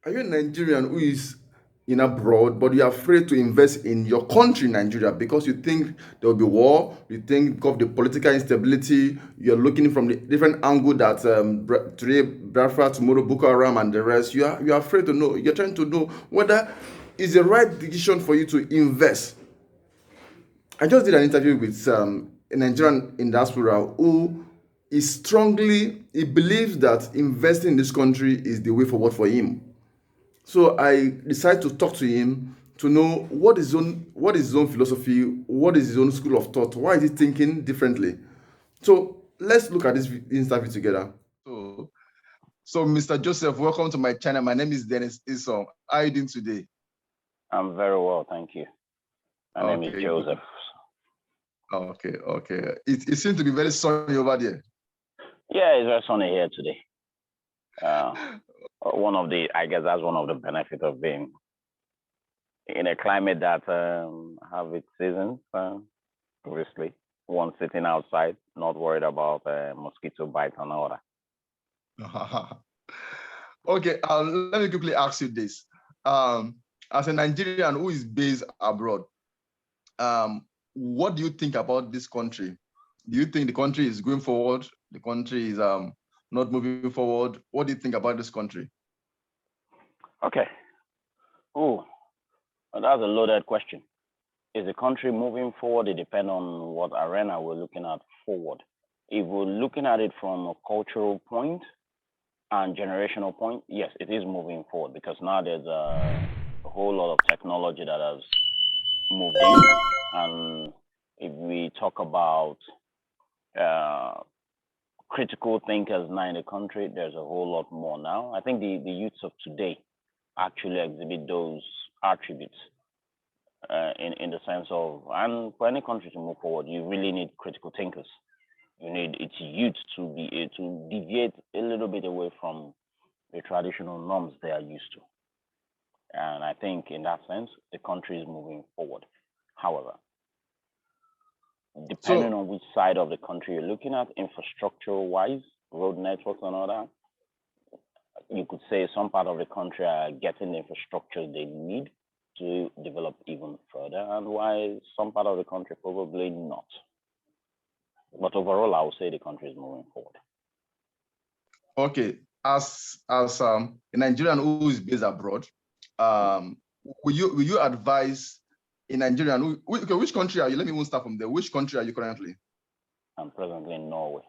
Are you a Nigerian who is in abroad, but you're afraid to invest in your country, Nigeria, because you think there will be war, you think of the political instability, you're looking from the different angle that today Biafra, tomorrow Boko Haram, and the rest. You are afraid to know. You're trying to know whether it's the right decision for you to invest. I just did an interview with a Nigerian in diaspora who is strongly he believes that investing in this country is the way forward for him. So I decided to talk to him to know what is his own philosophy, what is his own school of thought, why is he thinking differently. So let's look at this interview together. So Mr. Joseph, welcome to my channel. My name is Dennis Isom. How are you doing today? I'm very well, thank you. My name is Joseph. Okay. It seems to be very sunny over there. Yeah, it's very sunny here today. I guess that's one of the benefits of being in a climate that have its seasons. Obviously, one sitting outside, not worried about mosquito bite and all that. Okay, let me quickly ask you this. As a Nigerian who is based abroad, what do you think about this country? Do you think the country is going forward? The country is not moving forward? What do you think about this country? Okay. Oh, that's a loaded question. Is the country moving forward? It depends on what arena we're looking at forward. If we're looking at it from a cultural point and generational point, yes, it is moving forward because now there's a whole lot of technology that has moved in. And if we talk about critical thinkers now in the country, there's a whole lot more now. I think the youths of today actually exhibit those attributes in the sense of, and for any country to move forward, you really need critical thinkers. You need its youth to be to deviate a little bit away from the traditional norms they are used to. And I think in that sense, the country is moving forward. However, depending on which side of the country you're looking at, infrastructure wise, road networks and all that, you could say some part of the country are getting the infrastructure they need to develop even further, and why some part of the country probably not. But overall, I would say the country is moving forward. Okay, as a Nigerian who is based abroad, will you advise a Nigerian okay, which country are you? Let me even start from there. Which country are you currently? I'm presently in Norway.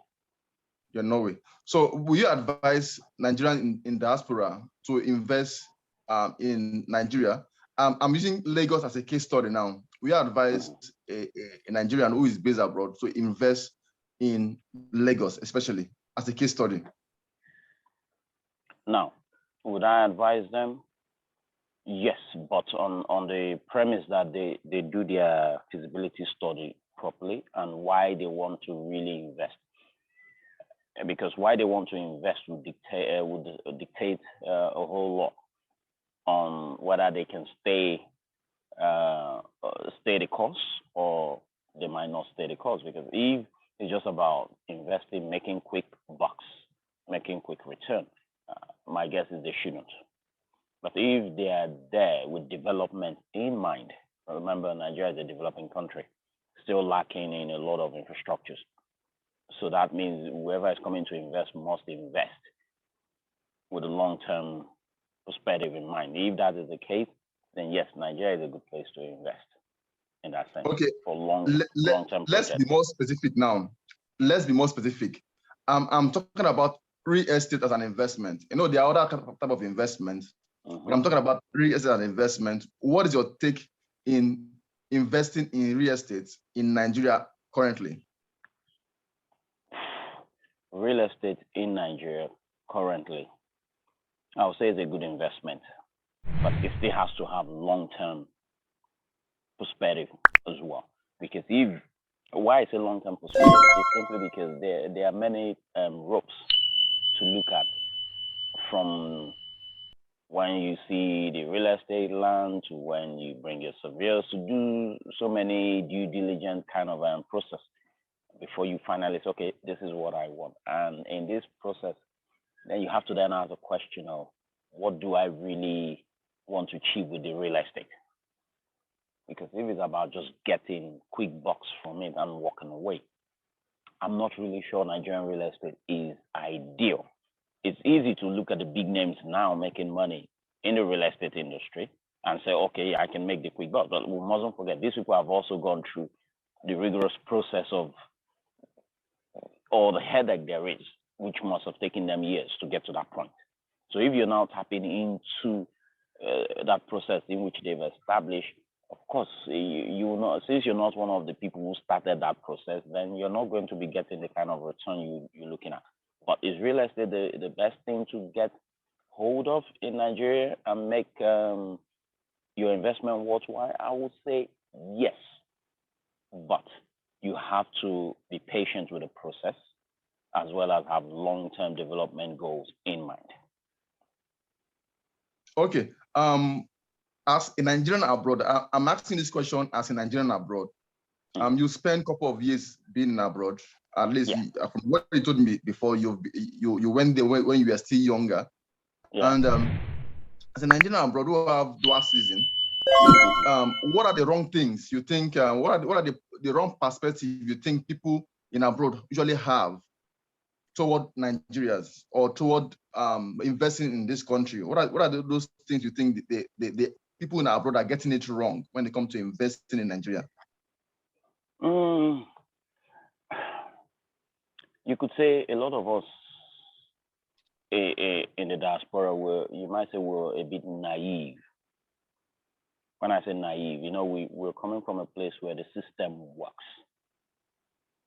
You're in Norway. So will you advise Nigerian in diaspora to invest in Nigeria? I'm using Lagos as a case study now. We advise a Nigerian who is based abroad to invest in Lagos, especially as a case study. Now, would I advise them? Yes, but on the premise that they do their feasibility study properly and why they want to really invest. Because why they want to invest would dictate a whole lot on whether they can stay the course or they might not stay the course. Because if it's just about investing, making quick bucks, making quick return, my guess is they shouldn't. But if they are there with development in mind, remember Nigeria is a developing country, still lacking in a lot of infrastructures. So that means whoever is coming to invest must invest with a long-term perspective in mind. If that is the case, then yes, Nigeria is a good place to invest in that sense. Okay. For long-term let's be more specific now. Let's be more specific. I'm talking about real estate as an investment. You know, there are other type of investment. But I'm talking about real estate as an investment. What is your take in investing in real estate in Nigeria currently? Real estate in Nigeria currently, I would say it's a good investment, but it still has to have long-term perspective as well. Because why I say long-term perspective is simply because there are many ropes to look at, from when you see the real estate land to when you bring your surveyors to do so many due diligence kind of process before you finally say, okay, this is what I want. And in this process, then you have to then ask a question of, what do I really want to achieve with the real estate? Because if it's about just getting quick bucks from it and walking away, I'm not really sure Nigerian real estate is ideal. It's easy to look at the big names now making money in the real estate industry and say, okay, I can make the quick bucks. But we mustn't forget, these people have also gone through the rigorous process of or the headache there is, which must have taken them years to get to that point. So if you're now tapping into that process in which they've established, of course, you will not, since you're not one of the people who started that process, then you're not going to be getting the kind of return you're looking at. But is real estate the best thing to get hold of in Nigeria and make your investment worthwhile? I would say yes, but you have to be patient with the process as well as have long-term development goals in mind. Okay. As a Nigerian abroad, I'm asking this question as a Nigerian abroad. You spent a couple of years being abroad. At least from what you told me before, you went there when you were still younger. Yeah. And as a Nigerian abroad who have dual season, what are the wrong things you think? What are the wrong perspectives you think people in abroad usually have toward Nigerians or toward investing in this country? What are those things you think the people in abroad are getting it wrong when it comes to investing in Nigeria? You could say a lot of us in the diaspora you might say we're a bit naive. When I say naive, we're coming from a place where the system works.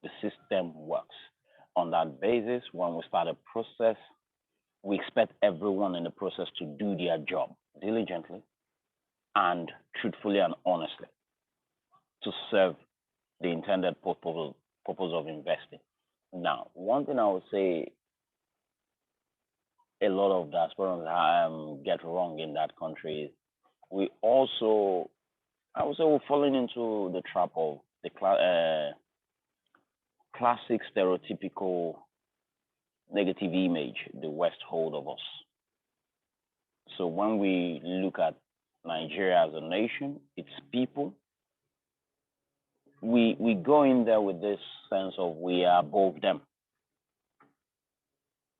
The system works. On that basis, when we start a process, we expect everyone in the process to do their job diligently and truthfully and honestly to serve the intended purpose of investing. Now, one thing I would say a lot of diasporans get wrong in that country is we also, I would say, we're falling into the trap of the classic stereotypical negative image the West hold of us. So when we look at Nigeria as a nation, its people, we go in there with this sense of we are above them.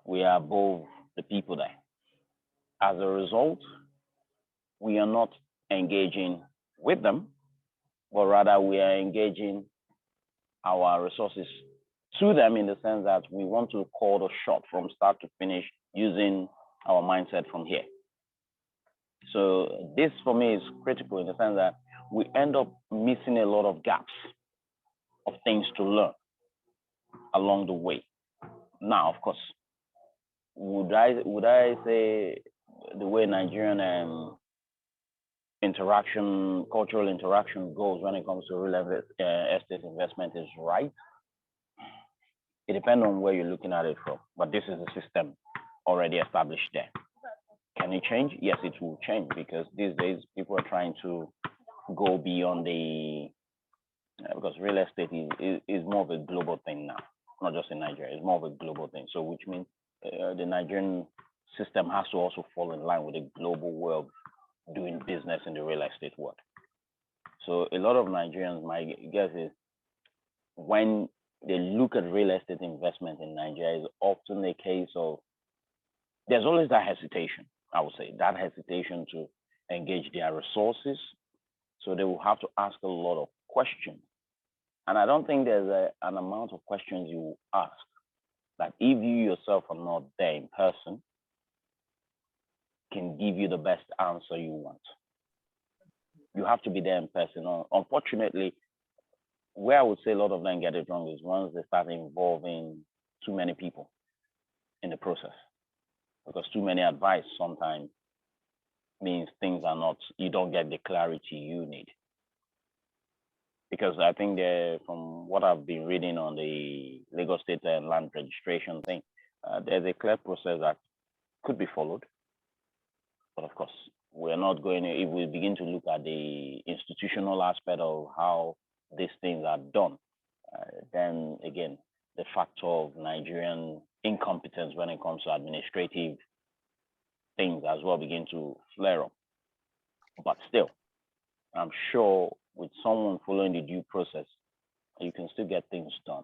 We are above the people there. As a result, we are not engaging with them, but rather we are engaging our resources to them in the sense that we want to call the shot from start to finish using our mindset from here. So this for me is critical in the sense that we end up missing a lot of gaps of things to learn along the way. Now, of course, would I say the way Nigerian cultural interaction goes when it comes to real estate investment is right? It depends on where you're looking at it from, but this is a system already established there. Can it change? Yes, it will change because these days people are trying to go beyond because real estate is more of a global thing now, not just in Nigeria. It's more of a global thing. So which means the Nigerian system has to also fall in line with the global world doing business in the real estate world. So a lot of Nigerians, my guess is, when they look at real estate investment in Nigeria, is often a case of there's always that hesitation. I would say that hesitation to engage their resources. So they will have to ask a lot of questions. And I don't think there's an amount of questions you will ask that if you yourself are not there in person, can give you the best answer you want. You have to be there in person. Unfortunately, where I would say a lot of them get it wrong is once they start involving too many people in the process. Because too many advice sometimes means things are not, you don't get the clarity you need. Because I think from what I've been reading on the Lagos State and land registration thing, there's a clear process that could be followed. But of course, we're not going to, if we begin to look at the institutional aspect of how these things are done, then again, the factor of Nigerian incompetence when it comes to administrative things as well begin to flare up. But still, I'm sure with someone following the due process, you can still get things done.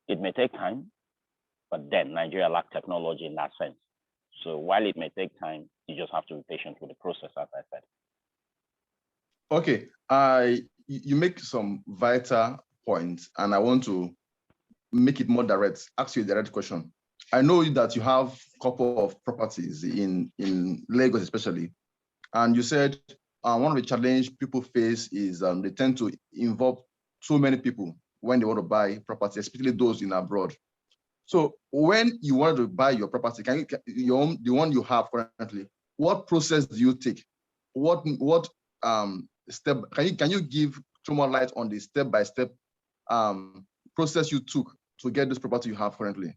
It may take time, but then Nigeria lacks technology in that sense. So while it may take time, you just have to be patient with the process, as I said. Okay, you make some vital points, and I want to make it more direct. Ask you a direct question. I know that you have a couple of properties in Lagos, especially, and you said one of the challenges people face is they tend to involve so many people when they want to buy property, especially those in abroad. So when you want to buy your property, the one you have currently, what process do you take? What step can you give some more light on the step-by-step process you took to get this property you have currently?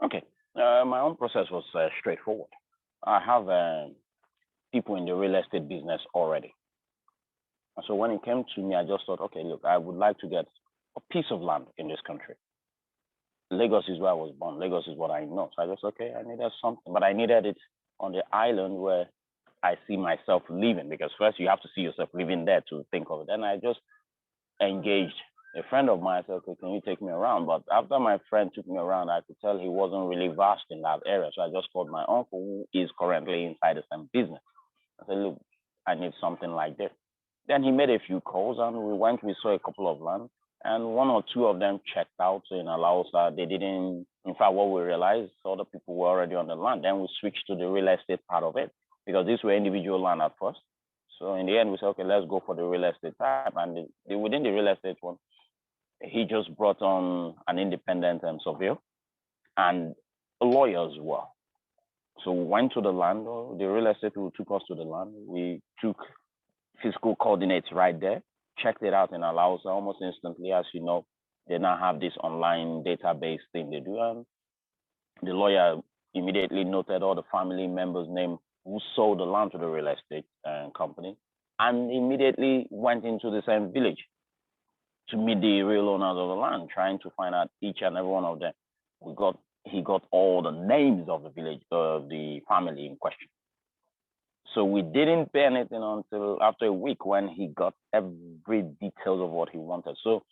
Okay, my own process was straightforward. I have people in the real estate business already. So when it came to me, I just thought, okay, look, I would like to get a piece of land in this country. Lagos is where I was born. Lagos is what I know. So I just, okay, I needed something, but I needed it on the island where I see myself living, because first you have to see yourself living there to think of it. Then I just engaged a friend of mine. I said, okay, can you take me around? But after my friend took me around, I could tell he wasn't really vast in that area. So I just called my uncle, who is currently inside the same business. I said, look, I need something like this. Then he made a few calls, and we saw a couple of land, and one or two of them checked out in Laos. They didn't, in fact, what we realized, other people were already on the land. Then we switched to the real estate part of it, because these were individual land at first. So in the end, we said, okay, let's go for the real estate type. And within the real estate one, he just brought on an independent surveyor and a lawyer as well. So we went to the land, the real estate who took us to the land. We took physical coordinates right there, checked it out in Laos almost instantly. As you know, they now have this online database thing they do. And the lawyer immediately noted all the family members' name who sold the land to the real estate company, and immediately went into the same village to meet the real owners of the land, trying to find out each and every one of them. He got all the names of the village, the family in question. So we didn't pay anything until after a week, when he got every details of what he wanted. So,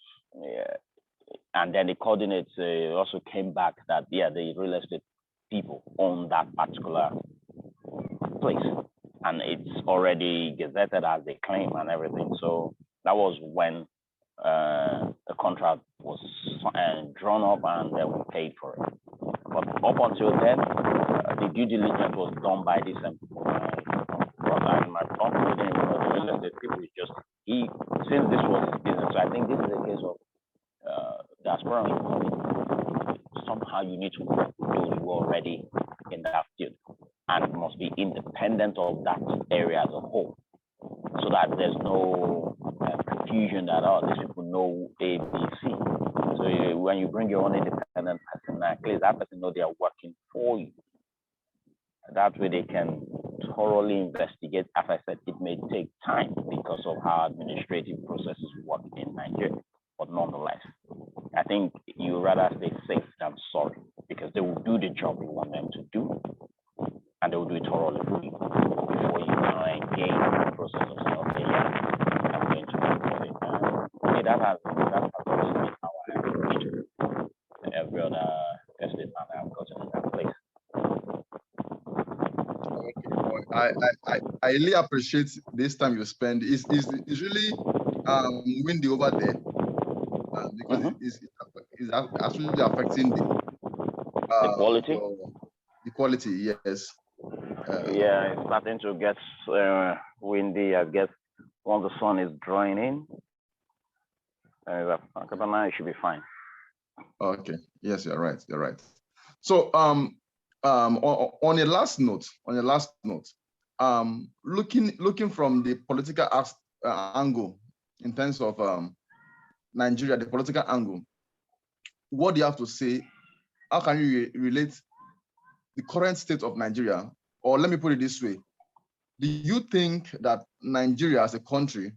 and then the coordinates also came back that, yeah, the real estate people own that particular place, and it's already gazetted as they claim and everything. So that was when a contract was drawn up, and then we paid for it. But up until then, the due diligence was done by this brother, and my uncle didn't even know the real estate people. It's just since this was his business. So I think this is a case of diaspora. Somehow you need to work with those who are already in that field, and must be independent of that area as a whole, so that there's no confusion that, these people know A, B, C. So when you bring your own independent person, at least that person know they are working for you. That way they can thoroughly investigate. As I said, it may take time because of how administrative processes work in Nigeria, but nonetheless, I think you rather stay safe than sorry, because they will do the job you want them to do, and they will do it thoroughly for you before you engage in the process of saying, okay, yeah, I'm going to work for it. That has always been how I approached every other estate man I've gotten in that place. I really appreciate this time you spend. It's really windy over there, because it's actually affecting the quality. The quality, yes. Yeah, it's starting to get windy. I guess once the sun is drawing in, it should be fine. Okay. Yes, you're right. You're right. So on a last note, looking from the political angle, in terms of Nigeria, the political angle, what do you have to say? How can you relate the current state of Nigeria? Or let me put it this way: do you think that Nigeria as a country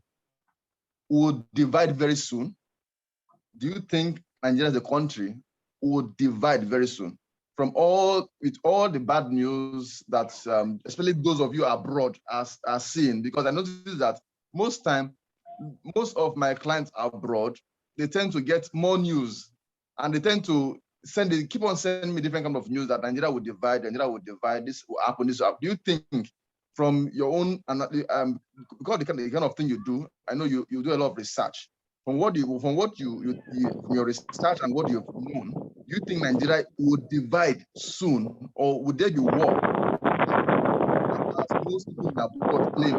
would divide very soon? Do you think Nigeria as a country would divide very soon? with all the bad news that especially those of you abroad are seeing, because I noticed that most of my clients abroad, they tend to get more news, and they tend to keep on sending me different kind of news that Nigeria will divide, this will happen, this will happen. Do you think from your own, because the kind of thing you do, I know you do a lot of research. From your research and what you've known, do you think Nigeria would divide soon, or would there be war? As most people in abroad claim.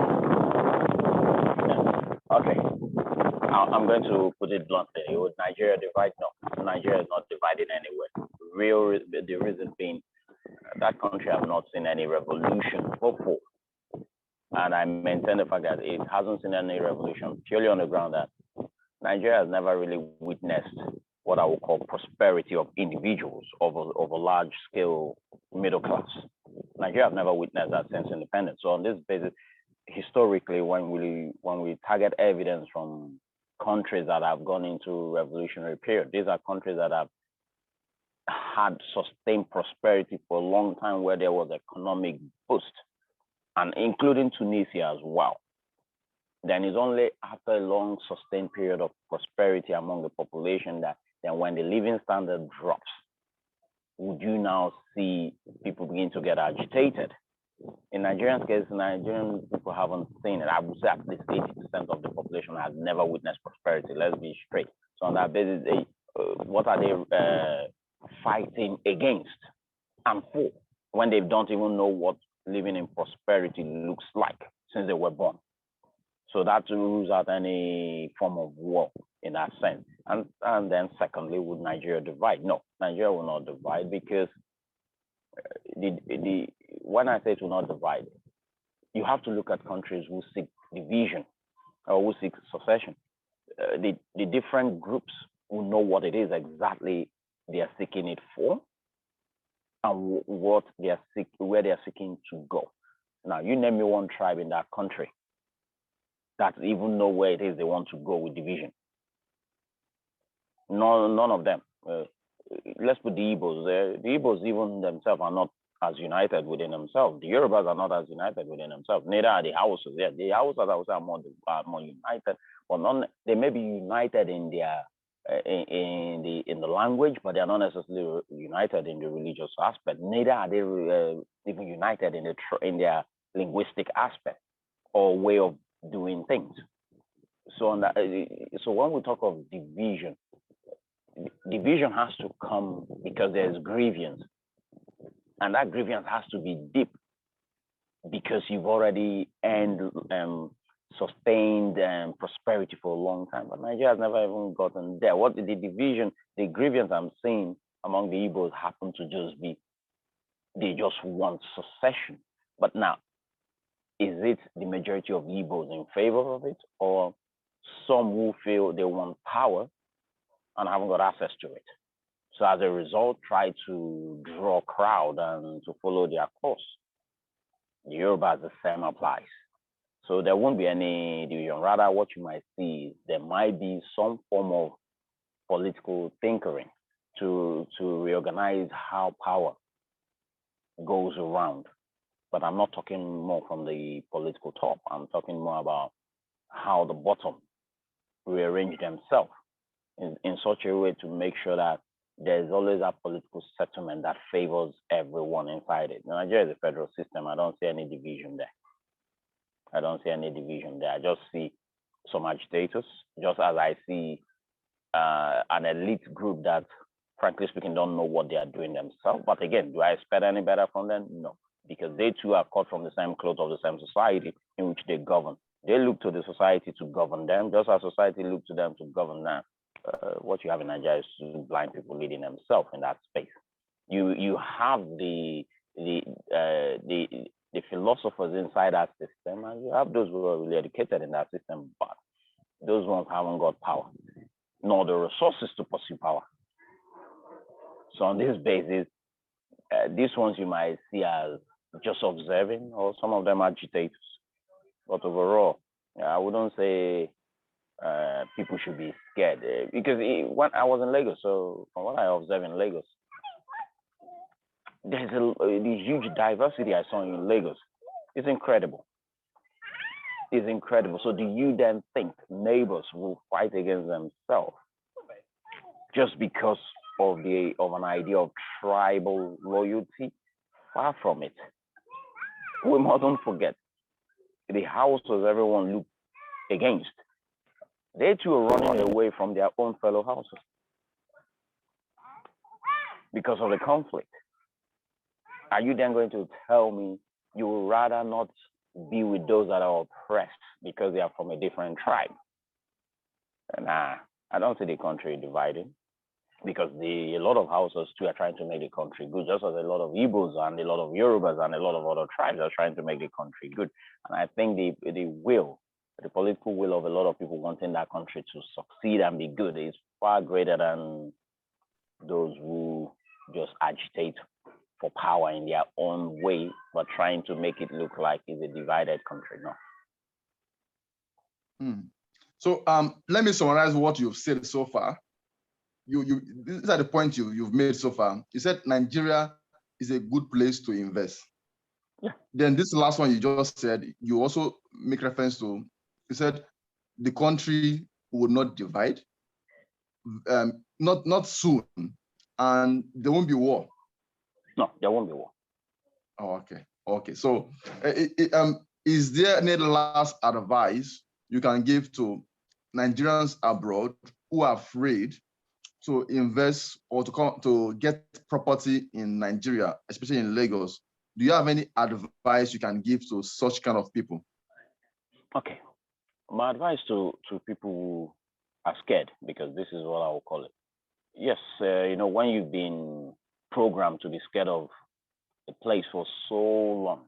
Okay. I'm going to put it bluntly. Would Nigeria divide? No, Nigeria is not divided anywhere. The reason being, that country has not seen any revolution before. And I maintain the fact that it hasn't seen any revolution purely on the ground that Nigeria has never really witnessed what I would call prosperity of individuals of a large scale middle class. Nigeria has never witnessed that since independence. So on this basis, historically, when we target evidence from countries that have gone into revolutionary period, these are countries that have had sustained prosperity for a long time, where there was economic boost, and including Tunisia as well. Then it's only after a long sustained period of prosperity among the population that then when the living standard drops, would you now see people begin to get agitated. In Nigerian's case, Nigerian people haven't seen it. I would say at least 80% of the population has never witnessed prosperity. Let's be straight. So on that basis, what are they fighting against and for when they don't even know what living in prosperity looks like since they were born? So that rules out any form of war in that sense. And then secondly, would Nigeria divide? No, Nigeria will not divide, because when I say it will not divide, you have to look at countries who seek division or who seek secession. The different groups will know what it is exactly they are seeking it for, and where they are seeking to go. Now, you name me one tribe in that country that even know where it is they want to go with division. None of them. Let's put the Igbos there. The Igbos even themselves are not as united within themselves. The Yorubas are not as united within themselves. Neither are the Hausas. Yeah, the Hausas, I would say, are more united, but they may be united in their in the language, but they are not necessarily united in the religious aspect. Neither are they even united in their linguistic aspect or way of doing things. So when we talk of division has to come because there's grievance, and that grievance has to be deep, because you've already earned sustained prosperity for a long time. But Nigeria has never even gotten there. What the grievance I'm seeing among the Igbos happen to just be, they just want succession. But now, is it the majority of Igbos in favor of it, or some who feel they want power and haven't got access to it? So as a result, try to draw a crowd and to follow their course. The Yoruba, the same applies. So there won't be any division. Rather, what you might see is there might be some form of political tinkering to reorganize how power goes around. But I'm not talking more from the political top. I'm talking more about how the bottom rearrange themselves in such a way to make sure that there's always a political settlement that favors everyone inside it. Nigeria is a federal system. I don't see any division there. I just see some agitators, just as I see an elite group that, frankly speaking, don't know what they are doing themselves. But again, do I expect any better from them? No, because they too are cut from the same cloth of the same society in which they govern. They look to the society to govern them, just as society looks to them to govern them. What you have in Nigeria is blind people leading themselves in that space. You have the philosophers inside that system, and you have those who are really educated in that system, but those ones haven't got power, nor the resources to pursue power. So on this basis, these ones you might see as just observing, or some of them agitators. But overall, I wouldn't say people should be scared, because when I was in Lagos, so from what I observe in Lagos, There's the huge diversity I saw in Lagos. It's incredible. It's incredible. So do you then think neighbors will fight against themselves just because of an idea of tribal loyalty? Far from it. We mustn't forget the houses everyone looked against. They too are running away from their own fellow houses because of the conflict. Are you then going to tell me you would rather not be with those that are oppressed because they are from a different tribe? Nah, I don't see the country dividing because a lot of houses too are trying to make the country good, just as a lot of Igbos and a lot of Yorubas and a lot of other tribes are trying to make the country good. And I think the political will of a lot of people wanting that country to succeed and be good is far greater than those who just agitate for power in their own way, but trying to make it look like it's a divided country. No. So let me summarize what you've said so far. These are the points you've made so far. You said Nigeria is a good place to invest. Yeah. Then this last one you just said, you also make reference to, you said the country would not divide, not soon, and there won't be war. No, there won't be war. Oh, okay. So is there any last advice you can give to Nigerians abroad who are afraid to invest or to get property in Nigeria, especially in Lagos? Do you have any advice you can give to such kind of people? Okay. My advice to people who are scared, because this is what I will call it. Yes, when you've been programmed to be scared of a place for so long,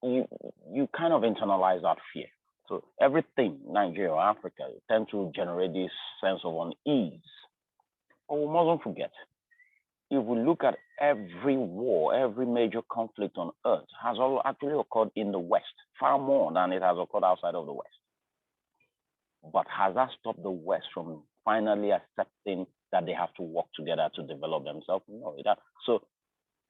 you kind of internalize that fear. So everything, Nigeria or Africa, tend to generate this sense of unease. But we mustn't forget, if we look at every war, every major conflict on earth has actually occurred in the West, far more than it has occurred outside of the West. But has that stopped the West from finally accepting that they have to work together to develop themselves? No. So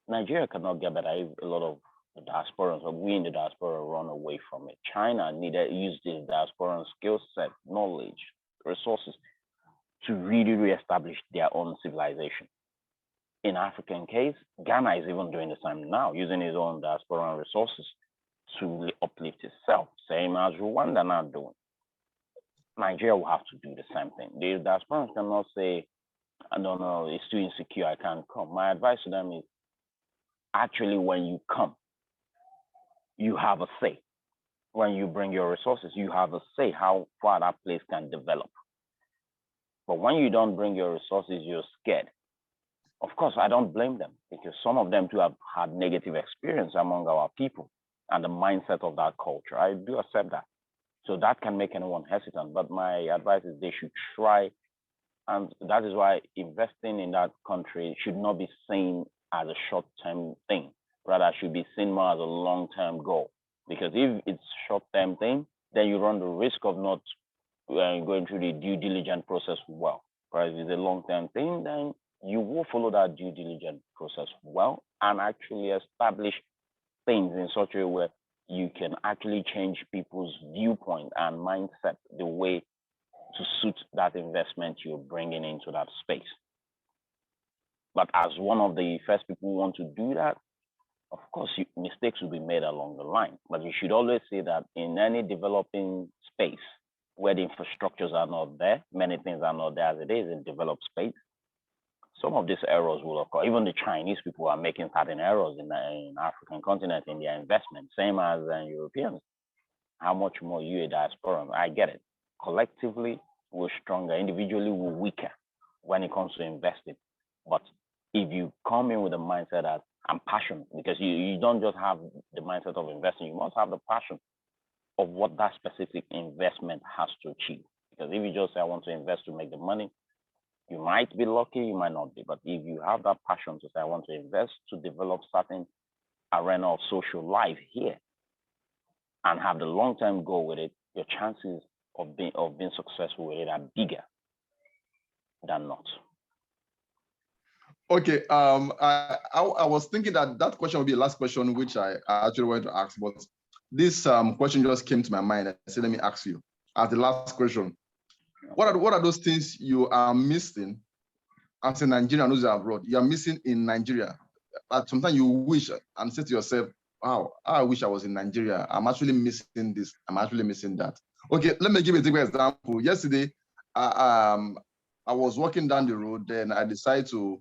Nigeria cannot get better if a lot of the diasporans, or we in the diaspora, run away from it. China needed use this diasporan skill set, knowledge, resources to really reestablish their own civilization. In African case, Ghana is even doing the same now, using its own diasporan resources to uplift itself, same as Rwanda now doing. Nigeria will have to do the same thing. The diasporans cannot say, I don't know, it's too insecure, I can't come. My advice to them is actually when you come, you have a say. When you bring your resources, you have a say how far that place can develop. But when you don't bring your resources, you're scared. Of course, I don't blame them because some of them too have had negative experience among our people and the mindset of that culture. I do accept that. So that can make anyone hesitant. But my advice is they should try. And that is why investing in that country should not be seen as a short-term thing. Rather, it should be seen more as a long-term goal. Because if it's short-term thing, then you run the risk of not going through the due diligence process well. Whereas if it's a long-term thing, then you will follow that due diligence process well and actually establish things in such a way you can actually change people's viewpoint and mindset the way to suit that investment you're bringing into that space. But as one of the first people who want to do that, of course, mistakes will be made along the line. But you should always say that in any developing space where the infrastructures are not there, many things are not there as it is in developed space, some of these errors will occur. Even the Chinese people are making certain errors in the African continent in their investment, same as Europeans. How much more you a diaspora? I get it. Collectively, we're stronger. Individually, we're weaker when it comes to investing. But if you come in with a mindset that I'm passionate, because you don't just have the mindset of investing, you must have the passion of what that specific investment has to achieve. Because if you just say, I want to invest to make the money, you might be lucky, you might not be. But if you have that passion to say, I want to invest to develop certain arena of social life here and have the long-term goal with it, your chances of being successful with it are bigger than not. Okay. I was thinking that that question would be the last question, which I actually wanted to ask, but this question just came to my mind. I said, let me ask you as the last question. What are those things you are missing as a Nigerian who's abroad? You are missing in Nigeria. But sometimes you wish and say to yourself, wow, I wish I was in Nigeria. I'm actually missing this. I'm actually missing that. Okay, let me give a different example. Yesterday, I, um, I was walking down the road, then I decided to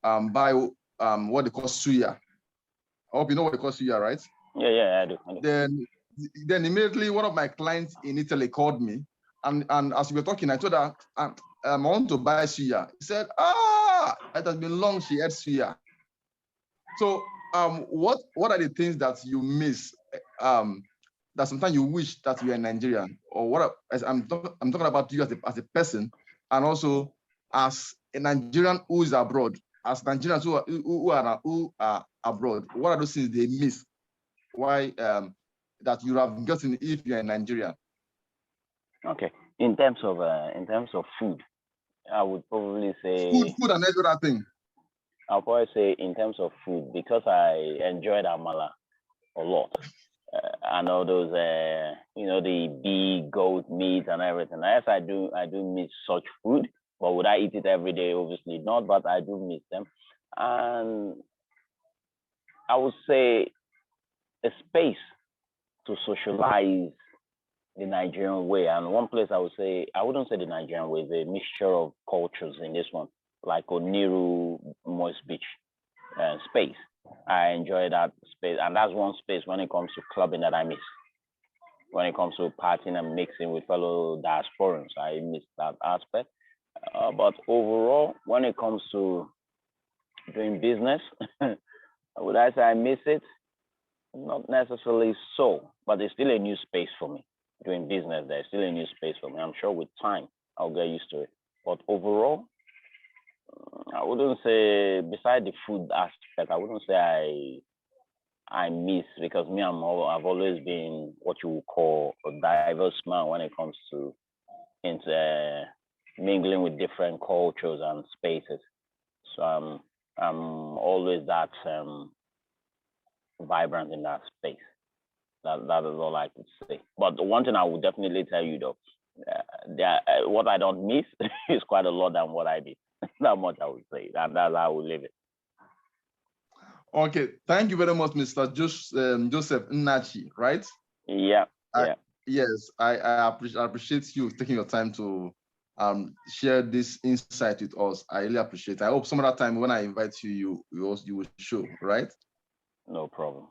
buy what they call suya. I hope you know what they call suya, right? Yeah, I do. Then immediately one of my clients in Italy called me, and as we were talking, I told her I want to buy suya. He said, it has been long she ate suya. So what are the things that you miss that sometimes you wish that you are Nigerian, or as I'm talking about you as a person, and also as a Nigerian who is abroad, as Nigerians who are abroad, what are those things they miss? Why that you have gotten if you're a Nigerian? Okay. In terms of food, I would probably say Food and every other thing. I'll probably say in terms of food because I enjoyed amala a lot. And all those, the big goat meat and everything. Yes, I do miss such food, but would I eat it every day? Obviously not, but I do miss them. And I would say a space to socialize the Nigerian way. And one place I wouldn't say the Nigerian way, the mixture of cultures in this one, like Oniru Moist Beach space. I enjoy that space, and that's one space when it comes to clubbing that I miss. When it comes to partying and mixing with fellow diasporans, I miss that aspect. But overall, when it comes to doing business, would I say I miss it? Not necessarily so, but it's still a new space for me. Doing business, there's still a new space for me. I'm sure with time I'll get used to it. But overall, I wouldn't say beside the food aspect, I wouldn't say I miss because I've always been what you would call a diverse man when it comes to into mingling with different cultures and spaces. So I'm always that vibrant in that space. That is all I could say. But the one thing I would definitely tell you though, what I don't miss is quite a lot than what I did. That much I would say, and that's how I would leave it. Okay, thank you very much, Mr. Joseph Nnachi, right? Yeah, I, yeah. yes, I appreciate you taking your time to share this insight with us. I really appreciate it. I hope some other time when I invite you, you will show, right? No problem.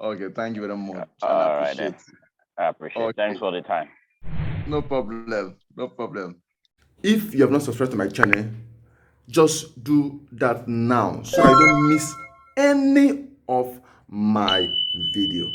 Okay, thank you very much, and I All right appreciate then. it. I appreciate it. Okay, Thanks for the time. no problem, no problem. If you have not subscribed to my channel, just do that now so that you don't miss any of my video.